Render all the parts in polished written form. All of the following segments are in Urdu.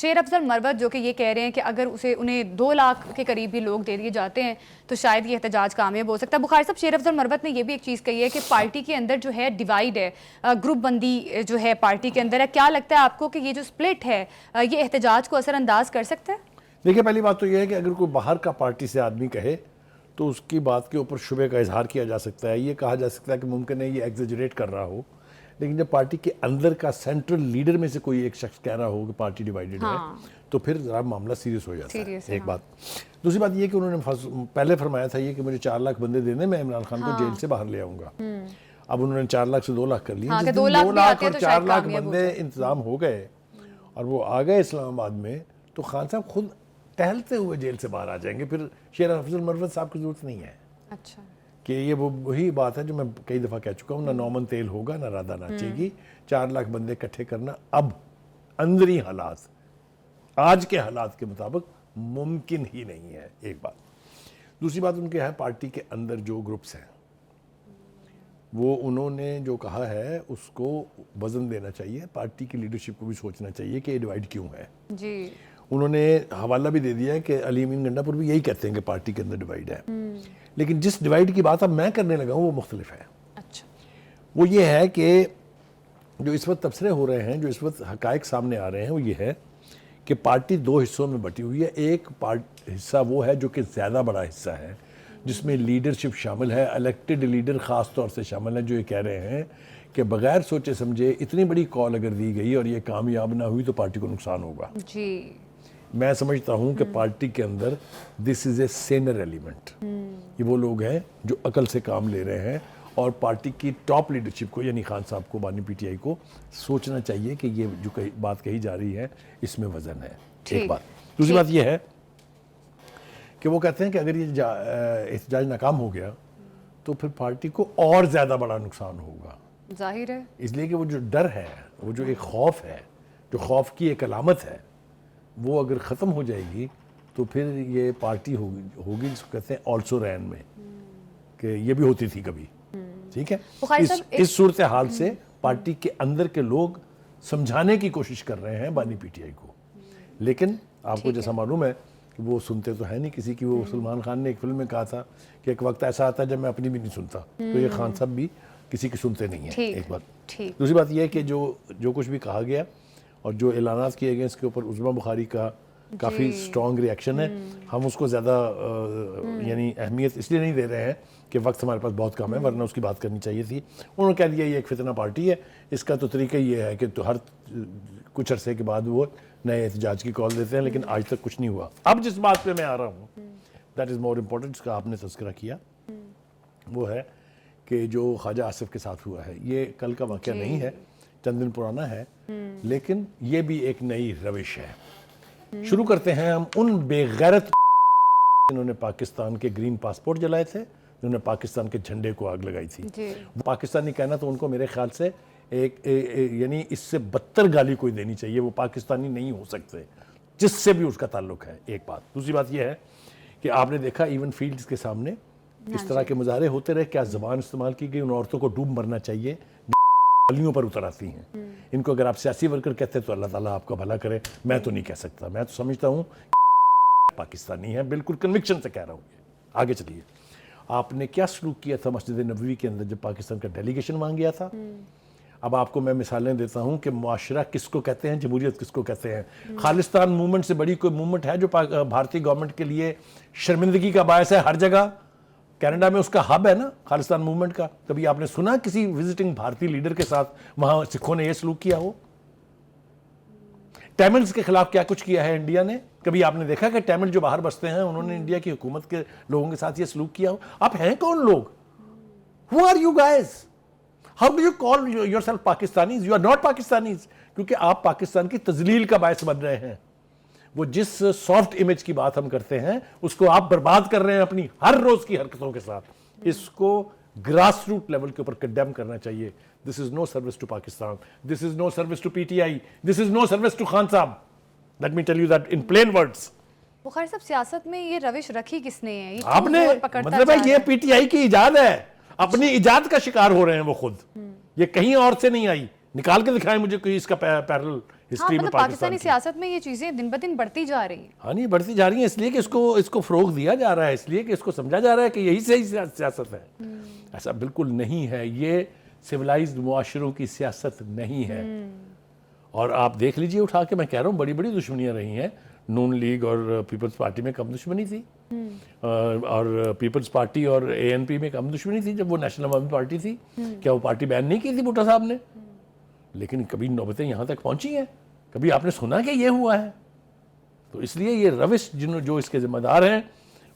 شیر افضل مروت جو کہ یہ کہہ رہے ہیں کہ اگر انہیں 2 لاکھ کے قریب بھی لوگ دے دیے جاتے ہیں تو شاید یہ احتجاج کامیاب ہو سکتا ہے. بخاری صاحب، شیر افضل مروت نے یہ بھی ایک چیز کہی ہے کہ پارٹی کے اندر جو ہے ڈیوائیڈ ہے، گروپ بندی جو ہے پارٹی کے اندر ہے. کیا لگتا ہے آپ کو کہ یہ جو سپلٹ ہے یہ احتجاج کو اثر انداز کر سکتا ہے؟ دیکھیں، پہلی بات تو یہ ہے کہ اگر کوئی باہر کا پارٹی سے آدمی کہے تو اس کی بات کے اوپر شبہ کا اظہار کیا جا سکتا ہے. یہ کہا جا سکتا ہے کہ ممکن ہے یہ ایگزیجریٹ کر رہا ہو، لیکن جب پارٹی کے اندر کا سینٹرل لیڈر میں سے کوئی ایک شخص کہہ رہا ہو کہ پارٹی ڈیوائیڈڈ ہے تو پھر ذرا معاملہ سیریس ہو جاتا ہے. ایک بات. دوسری بات یہ کہ انہوں نے پہلے فرمایا تھا یہ کہ مجھے 4 لاکھ بندے دینے، میں عمران خان کو جیل سے باہر لے آؤں گا. اب انہوں نے 4 لاکھ سے 2 لاکھ کر لیے. 2 لاکھ اور 4 لاکھ بندے انتظام ہو گئے اور وہ آ گئے اسلام آباد میں، تو خان صاحب خود ٹہلتے ہوئے جیل سے باہر آ جائیں گے. پھر شیر افضل مروت صاحب کی ضرورت نہیں ہے. اچھا، کہ یہ وہی بات ہے جو میں کئی دفعہ کہہ چکا ہوں، نہ نومن تیل ہوگا نہ رادہ ناچے گی. 4 لاکھ بندے اکٹھے کرنا اب اندری حالات، آج کے حالات کے مطابق ممکن ہی نہیں ہے. ایک بات. دوسری بات ان کے ہے پارٹی کے اندر جو گروپس ہیں وہ انہوں نے جو کہا ہے اس کو وزن دینا چاہیے. پارٹی کی لیڈرشپ کو بھی سوچنا چاہیے کہ یہ ڈیوائیڈ کیوں ہے. جی انہوں نے حوالہ بھی دے دیا ہے کہ علی امین گنڈا پور بھی یہی کہتے ہیں کہ پارٹی کے اندر ڈیوائیڈ ہے. لیکن جس ڈیوائیڈ کی بات اب میں کرنے لگا ہوں وہ مختلف ہے. اچھا، وہ یہ ہے کہ جو اس وقت تبصرے ہو رہے ہیں، جو اس وقت حقائق سامنے آ رہے ہیں، وہ یہ ہے کہ پارٹی 2 حصوں میں بٹی ہوئی ہے. ایک حصہ وہ ہے جو کہ زیادہ بڑا حصہ ہے جس میں لیڈرشپ شامل ہے، الیکٹڈ لیڈر خاص طور سے شامل ہیں، جو یہ کہہ رہے ہیں کہ بغیر سوچے سمجھے اتنی بڑی کال اگر دی گئی اور یہ کامیاب نہ ہوئی تو پارٹی کو نقصان ہوگا. جی میں سمجھتا ہوں کہ پارٹی کے اندر دس از اے سینر ایلیمنٹ. یہ وہ لوگ ہیں جو عقل سے کام لے رہے ہیں اور پارٹی کی ٹاپ لیڈرشپ کو یعنی خان صاحب کو، بانی پی ٹی آئی کو سوچنا چاہیے کہ یہ جو بات کہی جا رہی ہے اس میں وزن ہے. ایک بات. دوسری بات یہ ہے کہ وہ کہتے ہیں کہ اگر یہ احتجاج ناکام ہو گیا تو پھر پارٹی کو اور زیادہ بڑا نقصان ہوگا. ظاہر ہے، اس لیے کہ وہ جو ڈر ہے، وہ جو ایک خوف ہے، جو خوف کی ایک علامت ہے، وہ اگر ختم ہو جائے گی تو پھر یہ پارٹی ہوگی جس کو کہتے ہیں آلسو رین میں، کہ یہ بھی ہوتی تھی کبھی. ٹھیک ہے. اس صورتحال سے پارٹی کے اندر کے لوگ سمجھانے کی کوشش کر رہے ہیں بانی پی ٹی آئی کو، لیکن آپ کو جیسا معلوم ہے کہ وہ سنتے تو ہے نہیں کسی کی. وہ سلمان خان نے ایک فلم میں کہا تھا کہ ایک وقت ایسا آتا ہے جب میں اپنی بھی نہیں سنتا، تو یہ خان صاحب بھی کسی کی سنتے نہیں ہیں. ایک بات. دوسری بات یہ ہے کہ جو کچھ بھی کہا گیا اور جو اعلانات کیے گئے اس کے اوپر عظمیٰ بخاری کا کافی سٹرونگ ریاکشن ہے. ہم اس کو زیادہ یعنی اہمیت اس لیے نہیں دے رہے ہیں کہ وقت ہمارے پاس بہت کم ہے، ورنہ اس کی بات کرنی چاہیے تھی. انہوں نے کہہ دیا یہ ایک فتنہ پارٹی ہے. اس کا تو طریقہ یہ ہے کہ تو ہر کچھ عرصے کے بعد وہ نئے احتجاج کی کال دیتے ہیں، لیکن آج تک کچھ نہیں ہوا. اب جس بات پہ میں آ رہا ہوں دیٹ از مور امپورٹنٹ، جس کا آپ نے تذکرہ کیا، وہ ہے کہ جو خواجہ آصف کے ساتھ ہوا ہے. یہ کل کا واقعہ نہیں ہے، چند دن پرانا ہے، لیکن یہ بھی ایک نئی روش ہے. شروع کرتے ہیں ہم ان بے غیرت جنہوں نے پاکستان کے گرین پاسپورٹ جلائے تھے، جنہوں نے پاکستان کے جھنڈے کو آگ لگائی تھی. پاکستانی کہنا تو ان کو میرے خیال سے یعنی اس سے بدتر گالی کوئی دینی چاہیے. وہ پاکستانی نہیں ہو سکتے جس سے بھی اس کا تعلق ہے. ایک بات. دوسری بات یہ ہے کہ آپ نے دیکھا ایون فیلڈز کے سامنے اس طرح کے مظاہرے ہوتے رہے. کیا زبان استعمال کی گئی. ان عورتوں کو ڈوب مرنا چاہیے گلیوں پر اتر آتی ہیں. ان کو اگر آپ سیاسی ورکر کہتے ہیں تو اللہ تعالیٰ آپ کا بھلا کرے. میں تو نہیں کہہ سکتا. میں تو سمجھتا ہوں پاکستانی ہے، بالکل کنوکشن سے کہہ رہا ہوں. آگے چلیے. آپ نے کیا سلوک کیا تھا مسجد نبوی کے اندر جب پاکستان کا ڈیلیگیشن وہاں گیا تھا. اب آپ کو میں مثالیں دیتا ہوں کہ معاشرہ کس کو کہتے ہیں، جمہوریت کس کو کہتے ہیں. خالصتان موومنٹ سے بڑی کوئی موومنٹ ہے جو بھارتی گورنمنٹ کے لیے شرمندگی کا باعث ہے ہر جگہ. کینیڈا میں اس کا ہب ہے نا خالصتان موومنٹ کا. کبھی آپ نے سنا کسی وزٹنگ بھارتی لیڈر کے ساتھ وہاں سکھوں نے یہ سلوک کیا ہو؟ ٹیملز کے خلاف کیا کچھ کیا ہے انڈیا نے؟ کبھی آپ نے دیکھا کہ ٹیمل جو باہر بستے ہیں انہوں نے انڈیا کی حکومت کے لوگوں کے ساتھ یہ سلوک کیا ہو؟ آپ ہیں کون لوگ؟ Who are you guys? How do you call yourself Pakistanis? You are not Pakistanis. کیونکہ آپ پاکستان کی تذلیل کا باعث بن رہے ہیں. وہ جس سافٹ امیج کی بات ہم کرتے ہیں اس کو آپ برباد کر رہے ہیں اپنی ہر روز کی حرکتوں کے ساتھ. اس کو گراس روٹ لیول کے اوپر کنڈیم کرنا چاہیے. This is no service to Pakistan. This is no service to PTI. This is no service to Khan Sahab. Let me tell you that in plain words. بخاری صاحب سیاست میں یہ روش رکھی کس نے ہے؟ آپ نے مطلب ہے یہ پی ٹی آئی کی ایجاد ہے. اپنی ایجاد کا شکار ہو رہے ہیں وہ خود. یہ کہیں اور سے نہیں آئی. نکال کے دکھائیں مجھے کوئی اس کا پیرل ہسٹری میں مطلب پاکستانی سیاست میں یہ چیزیں دن بدن بڑھتی جا رہی ہیں. ہاں نہیں بڑھتی جا رہی ہیں اس لیے کہ اس کو فروغ دیا جا رہا ہے, اس لیے کہ اس کو سمجھا جا رہا ہے کہ یہی صحیح سیاست ہے. ایسا بالکل نہیں ہے, یہ سویلائزڈ معاشروں کی سیاست نہیں ہے. اور آپ دیکھ لیجئے اٹھا کے, میں کہہ رہا ہوں بڑی بڑی دشمنیاں رہی ہیں. نون لیگ اور پیپلز پارٹی میں کم دشمنی تھی, اور پیپلز پارٹی اور اے این پی میں کم دشمنی تھی جب وہ نیشنل عوامی پارٹی تھی. کیا وہ پارٹی بین نہیں کی تھی بھٹو صاحب نے؟ لیکن کبھی نوبتیں یہاں تک پہنچی ہیں, کبھی آپ نے سنا کہ یہ ہوا ہے؟ تو اس لیے یہ روش جو اس کے ذمہ دار ہیں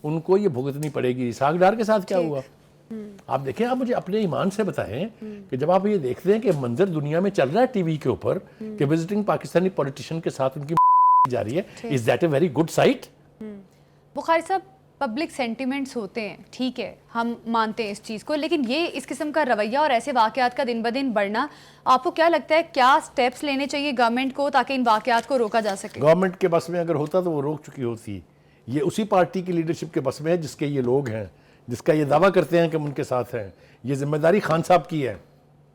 ان کو یہ بھگتنی پڑے گی. اسحاق ڈار کے ساتھ کیا ہوا آپ دیکھیں. آپ مجھے اپنے ایمان سے بتائیں کہ جب آپ یہ دیکھتے ہیں کہ منظر دنیا میں چل رہا ہے ٹی وی کے اوپر کہ وزٹنگ پاکستانی پولیٹیشین کے ساتھ ان کی جا رہی ہے, is that a very good site? Bukhari صاحب پبلک سینٹیمنٹس ہوتے ہیں, ٹھیک ہے, ہم مانتے ہیں اس چیز کو, لیکن یہ اس قسم کا رویہ اور ایسے واقعات کا دن بدن بڑھنا, آپ کو کیا لگتا ہے کیا سٹیپس لینے چاہیے گورنمنٹ کو تاکہ ان واقعات کو روکا جا سکے؟ گورنمنٹ کے بس میں اگر ہوتا تو وہ روک چکی ہوتی. یہ اسی پارٹی کی لیڈرشپ کے بس میں ہے جس کے یہ لوگ ہیں, جس کا یہ دعویٰ کرتے ہیں کہ ہم ان کے ساتھ ہیں. یہ ذمہ داری خان صاحب کی ہے.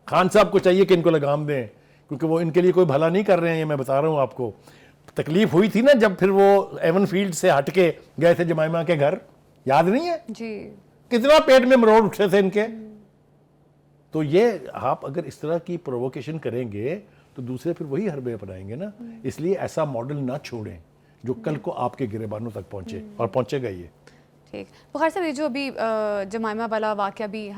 خان صاحب کو چاہیے کہ ان کو لگام دیں, کیونکہ وہ ان کے لیے کوئی بھلا نہیں کر رہے ہیں. یہ میں بتا رہا ہوں آپ کو. تکلیف ہوئی تھی نا جب پھر وہ ایون فیلڈ سے ہٹ کے گئے تھے جمائمہ کے گھر, یاد نہیں ہے جی کتنا پیٹ میں مروڑ اٹھے تھے ان کے. تو یہ آپ اگر اس طرح کی پرووکیشن کریں گے تو دوسرے پھر وہی حربے اپنائیں گے نا. اس لیے ایسا ماڈل نہ چھوڑیں جو کل کو آپ کے گریبانوں تک پہنچے, اور پہنچے گا یہ. ٹھیک. بخاری صاحب یہ جو ابھی جمائمہ والا واقعہ بھی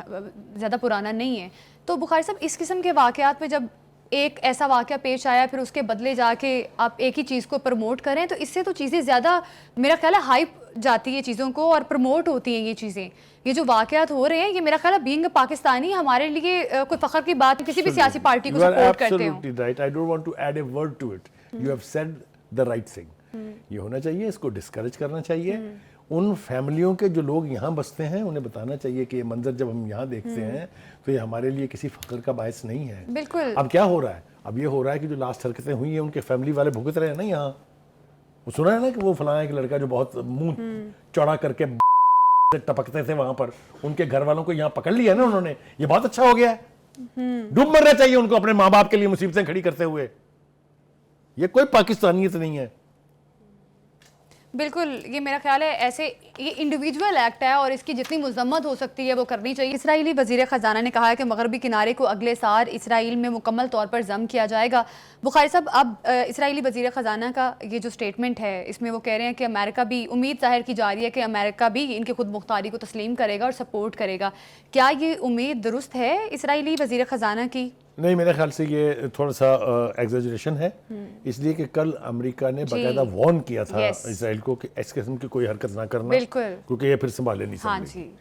زیادہ پرانا نہیں ہے, تو بخاری صاحب اس قسم کے واقعات میں جب ایک ایسا واقعہ پیش آیا پھر اس کے بدلے جا کے آپ ایک ہی چیز کو پروموٹ کریں تو اس سے تو چیزیں زیادہ میرا خیال ہے ہائپ جاتی ہے چیزوں کو اور پروموٹ ہوتی ہیں یہ چیزیں. یہ جو واقعات ہو رہے ہیں یہ میرا خیال ہے بینگ پاکستانی ہمارے لیے کوئی فخر کی بات, کسی بھی سیاسی پارٹی کو سپورٹ کرتے ہوں. Right. I don't want to add a word to it. You have said the right thing. یہ ہونا چاہیے, اس کو ڈسکریج کرنا چاہیے. ان فیملیوں کے جو لوگ یہاں بستے ہیں انہیں بتانا چاہیے کہ یہ منظر جب ہم یہاں دیکھتے ہیں تو یہ ہمارے لیے کسی فخر کا باعث نہیں ہے. بالکل. اب کیا ہو رہا ہے؟ اب یہ ہو رہا ہے کہ جو لاسٹ حرکتیں ہوئی ہیں ان کے فیملی والے بھگت رہے ہیں نا یہاں. وہ سنا ہے نا کہ وہ فلاں ایک لڑکا جو بہت منہ چوڑا کر کے ٹپکتے تھے وہاں پر, ان کے گھر والوں کو یہاں پکڑ لیا نا انہوں نے. یہ بہت اچھا ہو گیا ہے. ڈوب مرنا چاہیے ان کو اپنے ماں باپ کے لیے مصیبتیں کھڑی کرتے ہوئے. یہ کوئی پاکستانیت نہیں ہے. بالکل. یہ میرا خیال ہے ایسے یہ انڈیویجول ایکٹ ہے اور اس کی جتنی مذمت ہو سکتی ہے وہ کرنی چاہیے. اسرائیلی وزیر خزانہ نے کہا ہے کہ مغربی کنارے کو اگلے سال اسرائیل میں مکمل طور پر ضم کیا جائے گا. بخاری صاحب اب اسرائیلی وزیر خزانہ کا یہ جو سٹیٹمنٹ ہے اس میں وہ کہہ رہے ہیں کہ امریکہ بھی, امید ظاہر کی جا رہی ہے کہ امریکہ بھی ان کی خود مختاری کو تسلیم کرے گا اور سپورٹ کرے گا. کیا یہ امید درست ہے اسرائیلی وزیر خزانہ کی؟ نہیں, میرے خیال سے یہ تھوڑا سا ایگزیجریشن ہے, اس لیے کہ کل امریکہ نے باقاعدہ وارن کیا تھا اسرائیل کو کہ اس قسم کی کوئی حرکت نہ کرنا, بالکل, کیونکہ یہ پھر سنبھالے نہیں سکتے.